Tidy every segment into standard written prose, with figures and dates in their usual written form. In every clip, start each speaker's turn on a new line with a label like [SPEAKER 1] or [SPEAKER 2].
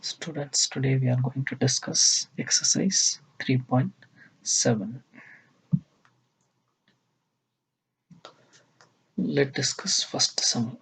[SPEAKER 1] Students, today we are going to discuss exercise 3.7. Let's discuss first sum.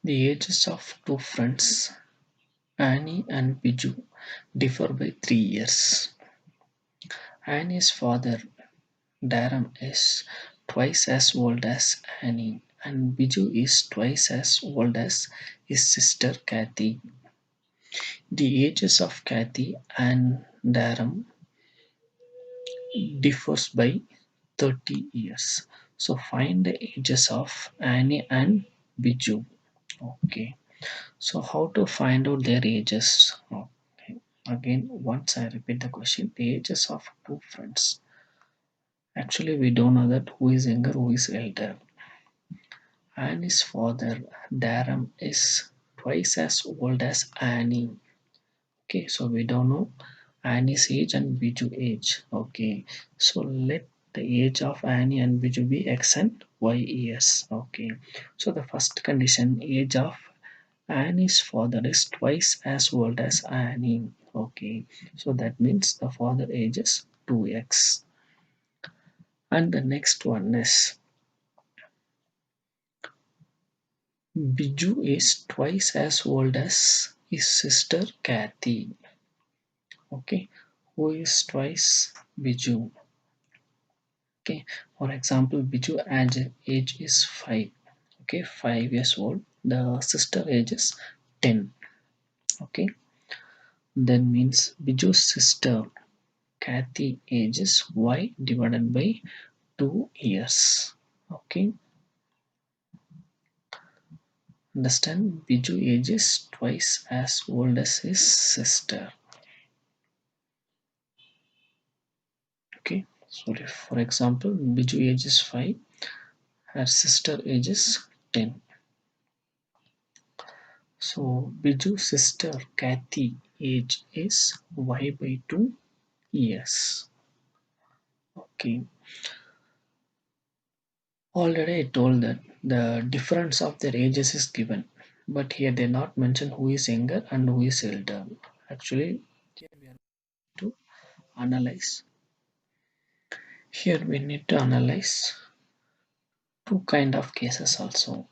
[SPEAKER 1] The ages of two friends, Annie and Biju, differ by 3 years. Annie's father, Daram, is twice as old as Annie, and Biju is twice as old as his sister Kathy. The ages of Kathy and Daram differs by 30 years. So find the ages of Annie and Biju. Okay. So how to find out their ages? Okay. Again, once I repeat the question, the ages of two friends. Actually, we don't know that who is younger, who is elder. Annie's father, Daram, is twice as old as Annie. Okay, so we don't know Annie's age and Biju age. Okay, so let the age of Annie and Biju be X and Y years. Okay, so the first condition, age of Annie's father is twice as old as Annie. Okay, so that means the father age is 2x. And the next one is Biju is twice as old as his sister Kathy. Okay, who is twice Biju? Okay, for example, Biju age is 5. Okay, 5 years old. The sister age is 10. Okay, then means Biju's sister Kathy age is y divided by 2 years. Okay, understand, Biju age is twice as old as his sister. Okay, so if, for example, Biju age is 5, her sister age is 10. So Biju's sister Kathy age is y by 2 years. Okay. Already I told that the difference of their ages is given, but here they not mention who is younger and who is elder. Actually, here we are to analyze. Here we need to analyze two kind of cases also.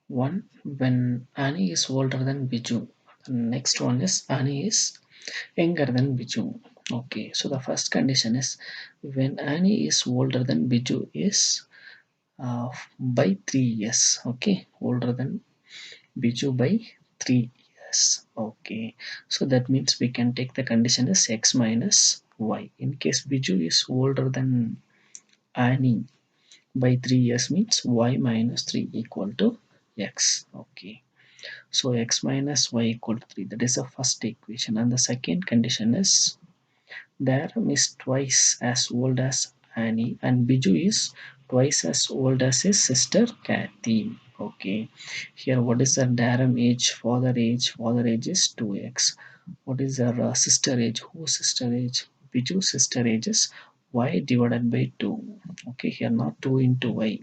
[SPEAKER 1] One, when Annie is older than Biju. Next one is Annie is younger than Biju. Okay, so the first condition is when Annie is older than Biju is by 3 years. Okay, older than Biju by 3 years. Okay, so that means we can take the condition as x minus y. In case Biju is older than Annie by 3 years means y minus 3 equal to x. Okay, so x minus y equal to 3. That is the first equation. And the second condition is Dharam is twice as old as Annie and Biju is twice as old as his sister Kathy. Okay, here what is the Dharam age? Father age? Father age is 2x. What is their sister age? Whose sister age? Biju's sister age is y divided by 2. Okay, here not 2 into y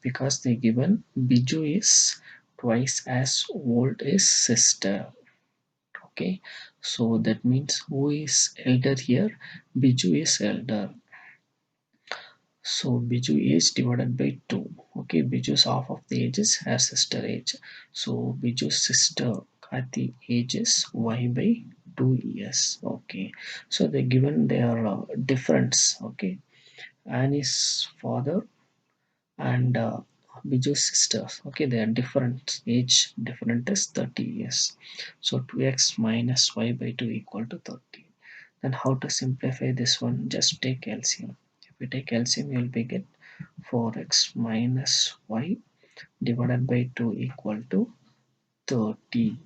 [SPEAKER 1] because they given Biju is twice as old as sister. Okay, so that means who is elder here? Biju is elder. So Biju age divided by 2. Okay, Biju's half of the age is her sister age. So Biju's sister Kathy age is y by 2 years. Okay, so they given their difference. Okay, Annie's father and Biju's sisters. Okay, they are different age. Different is 30 years. So 2x minus y by 2 equal to 30. Then how to simplify this one? Just take LCM. If you take LCM, you will be get 4x minus y divided by 2 equal to 30.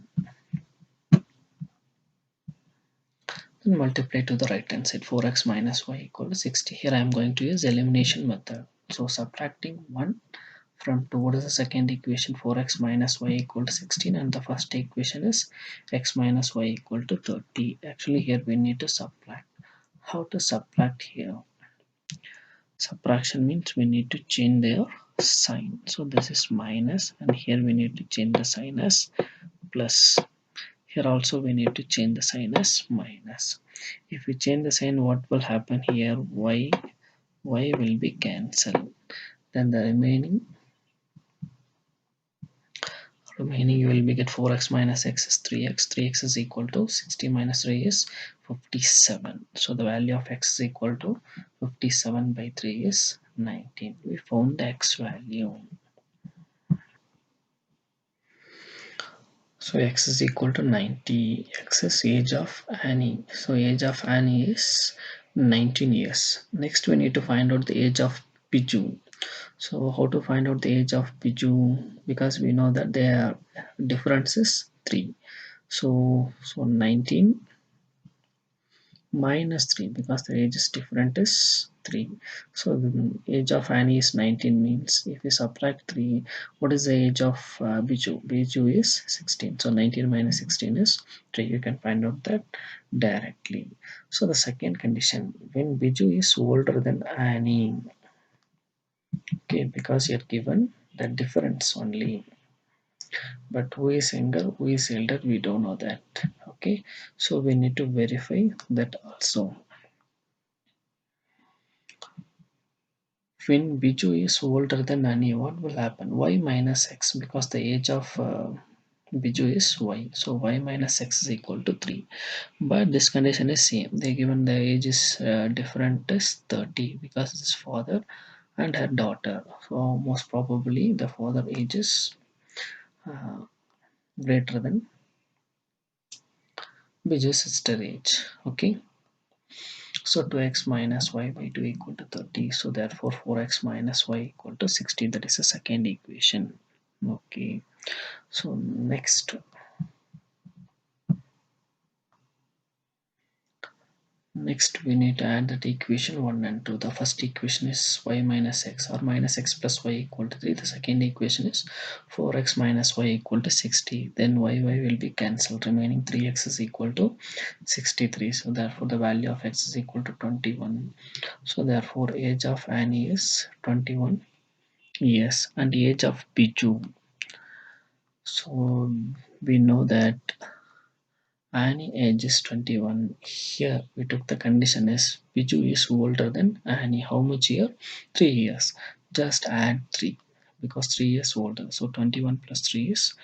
[SPEAKER 1] Then multiply to the right hand side. 4x minus y equal to 60. Here I am going to use elimination method. So subtracting 1 from 2, what is the second equation? 4x minus y equal to 16, and the first equation is x minus y equal to 30. Actually here we need to subtract. How to subtract here? Subtraction means we need to change their sign. So this is minus and here we need to change the sign as plus. Here also we need to change the sign as minus. If we change the sign, what will happen here? Y will be cancelled. Then the remaining you will be get 4x minus x is 3x. 3x is equal to 60 minus 3 is 57. So the value of x is equal to 57 by 3 is 19. We found the x value. So x is equal to 90. X is age of Annie. So age of Annie is 19 years. Next we need to find out the age of Piju. So how to find out the age of Piju? Because we know that their difference is 3. So 19 minus 3, because the age is different is 3. So the age of Annie is 19, means if we subtract 3, what is the age of Biju? Biju is 16. So 19 minus 16 is 3. You can find out that directly. So the second condition, when Biju is older than Annie, okay, because you're given the difference only, but who is younger, who is elder, we don't know that. Okay, so we need to verify that also. When Biju is older than Nani, what will happen? Y minus x, because the age of Biju is y, so y minus x is equal to 3. But this condition is same. They given the age is different is 30, because it's father and her daughter. So most probably the father age is uh, greater than Biju's sister age. Okay. So 2x minus y by 2 equal to 30. So therefore 4x minus y equal to 60. That is the second equation. Okay. So next we need to add that equation 1 and 2. The first equation is y minus x, or minus x plus y equal to 3. The second equation is 4x minus y equal to 60. Then y will be cancelled. Remaining 3x is equal to 63. So therefore the value of x is equal to 21. So therefore age of Annie is 21 years, and age of Biju. So we know that Annie age is 21. Here we took the condition is Biju is older than Annie. How much year? 3 years. Just add 3, because 3 years older. So 21 plus 3 is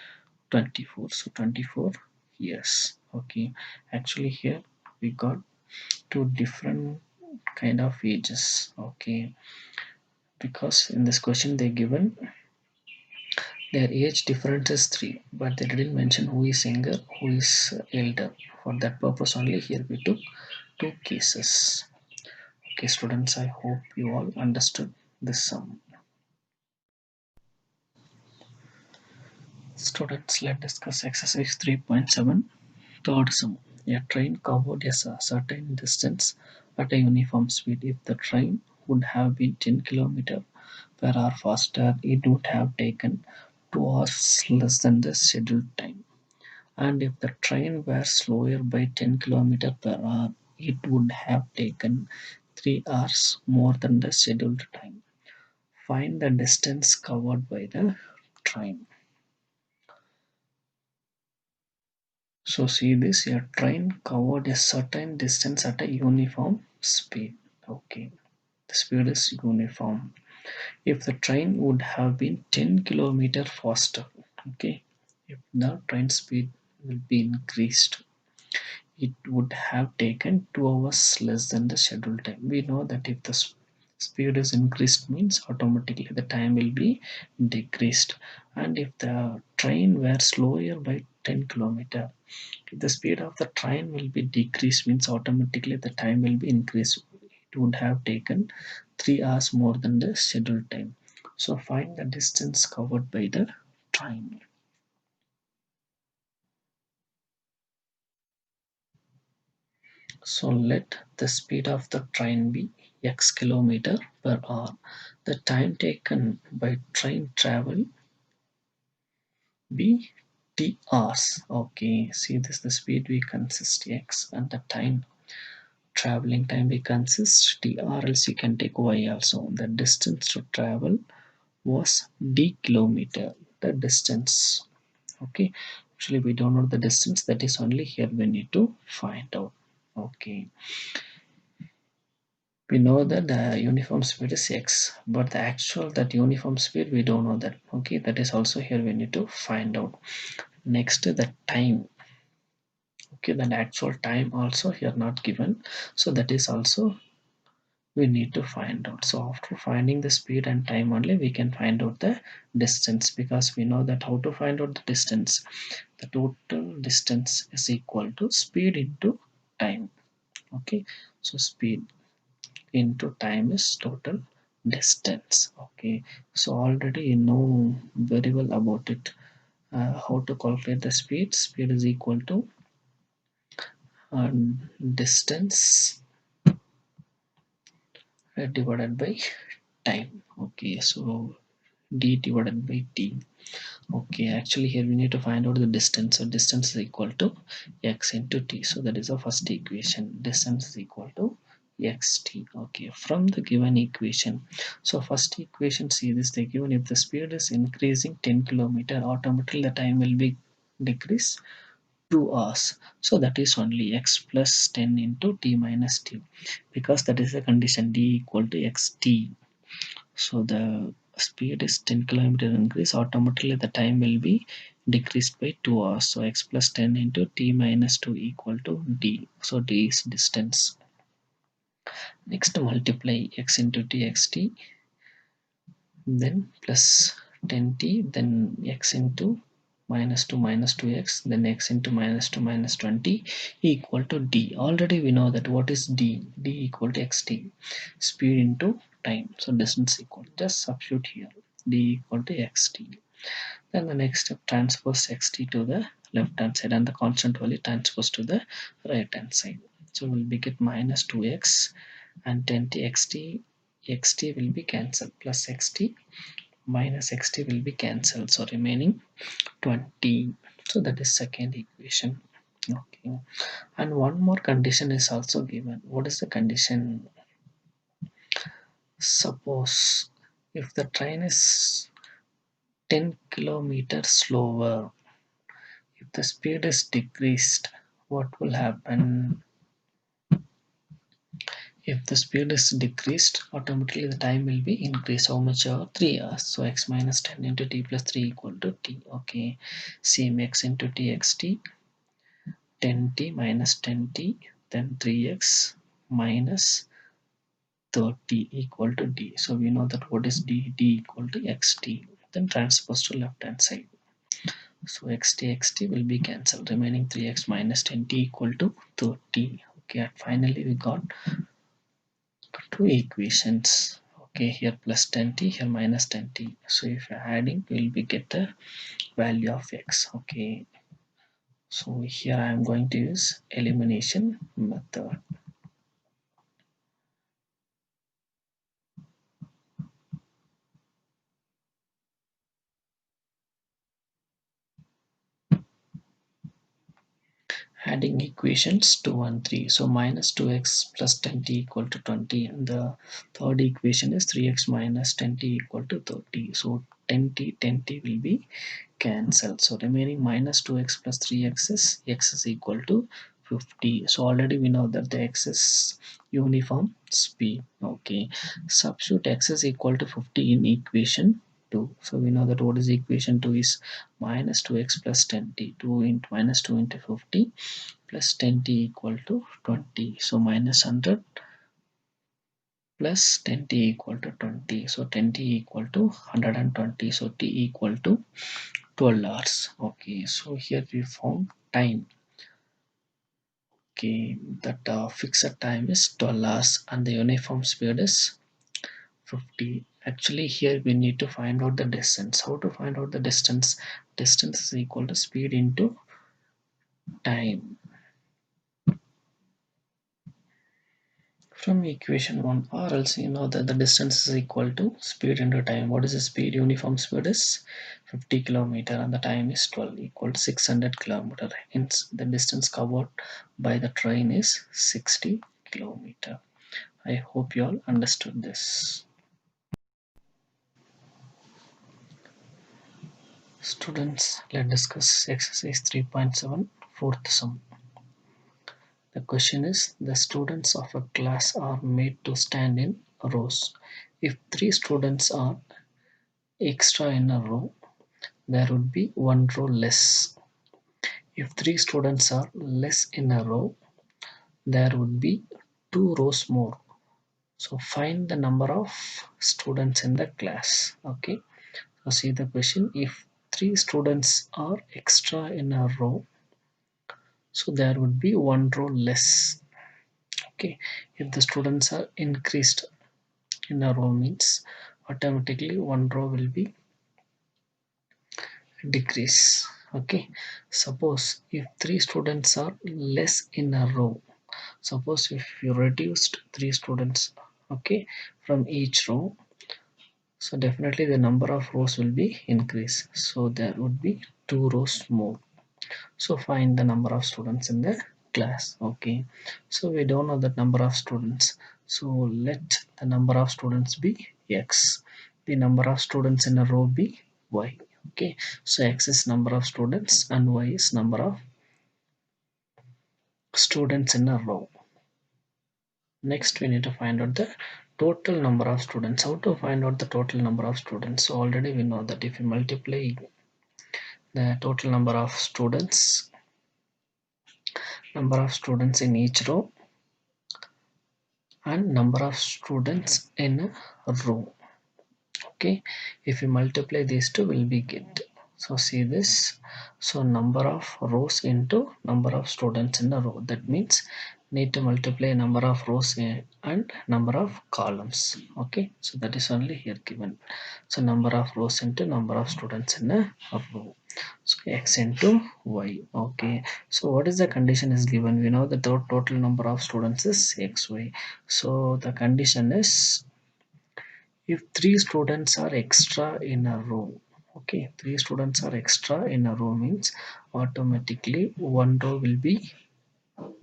[SPEAKER 1] 24. So 24 years. Okay. Actually here we got two different kind of ages. Okay. Because in this question they given their age difference is 3, but they didn't mention who is younger, who is elder. For that purpose only, here we took two cases. Okay, students, I hope you all understood this sum. Students, let's discuss exercise 3.7, third sum. A train covered a certain distance at a uniform speed. If the train would have been 10 km per hour faster, it would have taken 2 hours less than the scheduled time. And if the train were slower by 10 km per hour, it would have taken 3 hours more than the scheduled time. Find the distance covered by the train. So see this, a train covered a certain distance at a uniform speed. Okay, the speed is uniform. If the train would have been 10 km faster, okay, if the train speed will be increased, it would have taken 2 hours less than the scheduled time. We know that if the speed is increased, means automatically the time will be decreased. And if the train were slower by 10 kilometer, if the speed of the train will be decreased, means automatically the time will be increased. It would have taken 3 hours more than the scheduled time. So find the distance covered by the train. So let the speed of the train be x kilometer per hour. The time taken by train travel be t hours. Okay, see this, the speed we consist x, and the time traveling time we consist t, or else you can take y also. The distance to travel was d kilometer. The distance. Okay, Actually, we don't know the distance. That is only here we need to find out. Okay, we know that the uniform speed is x, but the actual that uniform speed we don't know that. Okay, that is also here we need to find out. Next, the time. Okay, the actual time also here not given, so that is also we need to find out. So after finding the speed and time only we can find out the distance, because we know that how to find out the distance. The total distance is equal to speed into time. Okay, so speed into time is total distance. Okay, so already you know very well about it. How to calculate the speed? Speed is equal to uh, distance divided by time. Okay, so d divided by t. Okay, actually here we need to find out the distance. So distance is equal to x into t. So that is the first equation. Distance is equal to xt. Okay, from the given equation. So first equation, see this, they given if the speed is increasing 10 kilometer, automatically the time will be decrease 2 hours. So that is only x plus 10 into t minus t, because that is the condition d equal to xt. So the speed is 10 kilometer increase, automatically the time will be decreased by 2 hours. So x plus 10 into t minus 2 equal to d. So d is distance. Next multiply x into t xt, then plus 10t, then x into minus 2x, then x into minus 2 minus 20 equal to d. Already we know that what is d. D equal to xt, speed into time. So distance equal, just substitute here, d equal to xt. Then the next step, transpose xt to the left hand side and the constant value transpose to the right hand side. So we'll be get minus 2x and 10t xt will be cancelled, plus xt minus xt will be cancelled, so remaining 20. So that is second equation. Okay, and one more condition is also given. What is the condition? Suppose if the train is 10 kilometers slower, if the speed is decreased, what will happen? If the speed is decreased, automatically the time will be increased. How much? 3 hours. So x minus 10 into t plus 3 equal to t. Okay, same x into t xt, 10t minus 10t, then 3x minus 30 equal to d. So we know that what is d? D equal to xt. Then transpose to left hand side. So xt will be cancelled. Remaining 3x minus 10t equal to 30. Okay, and finally we got two equations. Okay, here plus 10t, here minus 10t. So if you're adding, we'll be get the value of x. Okay, so here I am going to use elimination method. Adding equations 2 and 3. So minus 2x plus 10t equal to 20, and the third equation is 3x minus 10t equal to 30. So 10t will be cancelled. So remaining minus 2x plus 3x is x is equal to 50. So already we know that the x is uniform speed. Okay, substitute x is equal to 50 in equation 2. So we know that what is equation 2 is minus 2x plus 10t, 2 into minus 2 into 50 plus 10t equal to 20. So minus 100 plus 10t equal to 20. So 10t equal to 120. So t equal to 12 hours. Okay, so here we found time. Okay, that fixed time is 12 hours and the uniform speed is 50. Actually here we need to find out the distance. How to find out the distance? Distance is equal to speed into time. From equation 1, or else you know that the distance is equal to speed into time. What is the speed? Uniform speed is 50 kilometer and the time is 12, equal to 600 kilometer. Hence the distance covered by the train is 60 kilometer. I hope you all understood this. Students, let's discuss exercise 3.7, fourth sum. The question is, the students of a class are made to stand in rows. If three students are extra in a row, there would be one row less. If three students are less in a row, there would be two rows more. So find the number of students in the class. Okay. So see the question. If three students are extra in a row, so there would be one row less. Okay. If the students are increased in a row means automatically one row will be decrease. Okay. Suppose if three students are less in a row, suppose if you reduced three students, okay, from each row, so definitely the number of rows will be increased. So there would be two rows more. So find the number of students in the class. Okay. So we don't know the number of students. So let the number of students be x. The number of students in a row be y. Okay. So x is number of students and y is number of students in a row. Next, we need to find out the total number of students. How to find out the total number of students? So already we know that if you multiply the total number of students in each row and number of students in a row. Okay, if you multiply these two will be get. So see this. So number of rows into number of students in a row. That means need to multiply number of rows and number of columns. Okay, so that is only here given. So number of rows into number of students in a row. So x into y. Okay, so what is the condition is given? We know the total number of students is xy. So the condition is if three students are extra in a row, okay, three students are extra in a row means automatically one row will be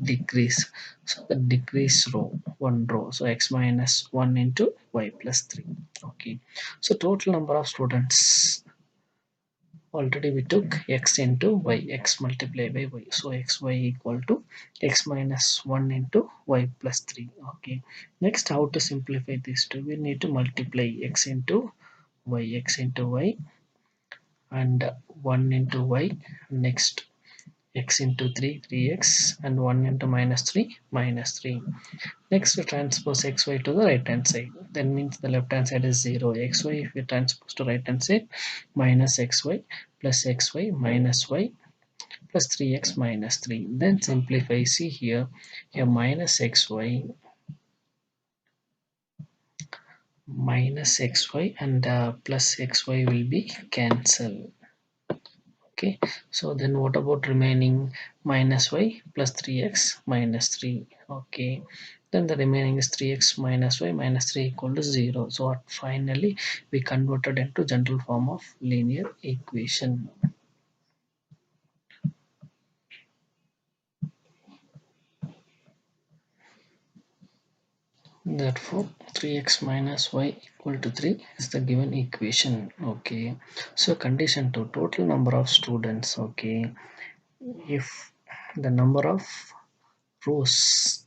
[SPEAKER 1] decrease. So the decrease row, one row. So x minus 1 into y plus 3. Okay. So total number of students already we took x into y, x multiplied by y. So xy equal to x minus 1 into y plus 3. Okay. Next, how to simplify this two? We need to multiply x into y and 1 into y. Next, x into 3, 3x and 1 into minus 3, minus 3. Next, we transpose xy to the right hand side. That means the left hand side is 0. Xy, if we transpose to right hand side, minus xy plus xy minus y plus 3x minus 3. Then simplify. See here minus xy and plus xy will be cancelled. Okay, so then what about remaining minus y plus 3x minus 3? Okay, then the remaining is 3x minus y minus 3 equal to 0. So finally we converted into general form of linear equation. Therefore 3x minus y equal to 3 is the given equation. Okay, so condition 2, total number of students. Okay, if the number of rows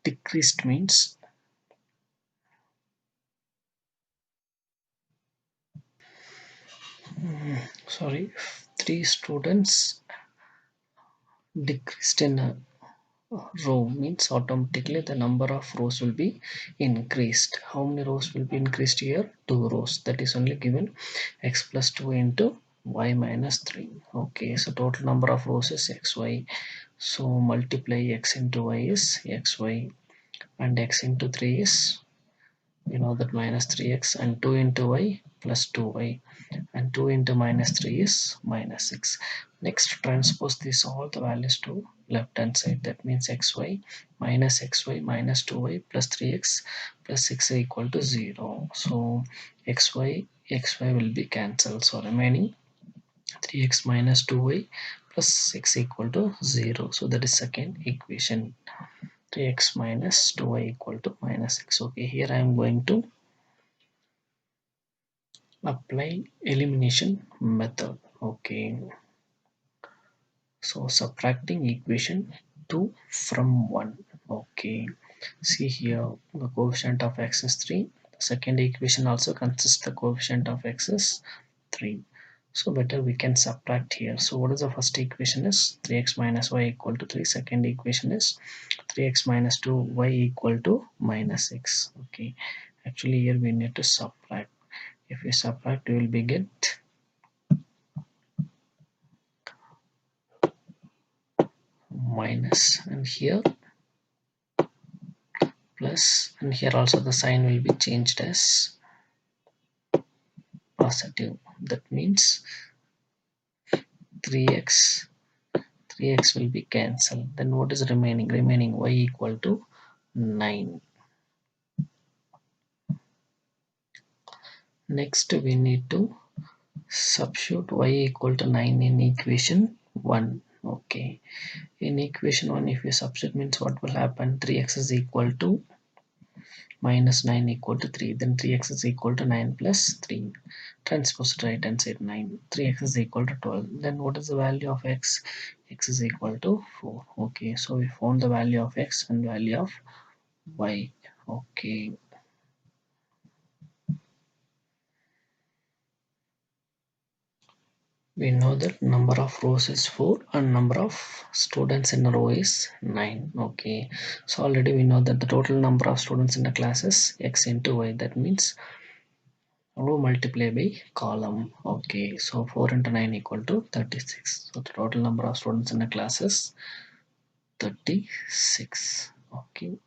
[SPEAKER 1] decreased means sorry, three students decreased in a row means automatically the number of rows will be increased. How many rows will be increased here? Two rows. That is only given x plus 2 into y minus 3. Okay, so total number of rows is xy. So multiply x into y is xy and x into 3 is, you know, that minus 3x and 2 into y plus 2y and 2 into minus 3 is minus 6. Next, transpose this all the values to left hand side. That means xy minus 2y plus 3x plus 6 equal to 0. So xy will be cancelled. So remaining 3x minus 2y plus 6 equal to 0. So that is second equation. 3x minus 2y equal to minus 6. Okay, here I am going to apply elimination method. Okay, so subtracting equation 2 from 1. Okay, see here the coefficient of x is 3. The second equation also consists the coefficient of x is 3. So better we can subtract here. So what is the first equation is 3x minus y equal to 3. Second equation is 3x minus 2 y equal to minus 6. Okay, actually here we need to subtract. If we subtract we will be get minus, and here plus, and here also the sign will be changed as positive. That means 3x 3x will be cancelled. Then what is remaining? Remaining y equal to 9. Next we need to substitute y equal to 9 in equation 1. Okay, in equation 1 if we substitute means what will happen? 3x is equal to minus 9 equal to 3, then 3x is equal to 9 plus 3. Transpose to right hand side 9. 3x is equal to 12. Then what is the value of x? X is equal to 4. Okay, so we found the value of x and value of y. Okay, we know that number of rows is 4 and number of students in a row is 9. Okay, so already we know that the total number of students in the class is x into y. That means row multiply by column. Okay, so 4 into 9 equal to 36. So the total number of students in the class is 36. Okay,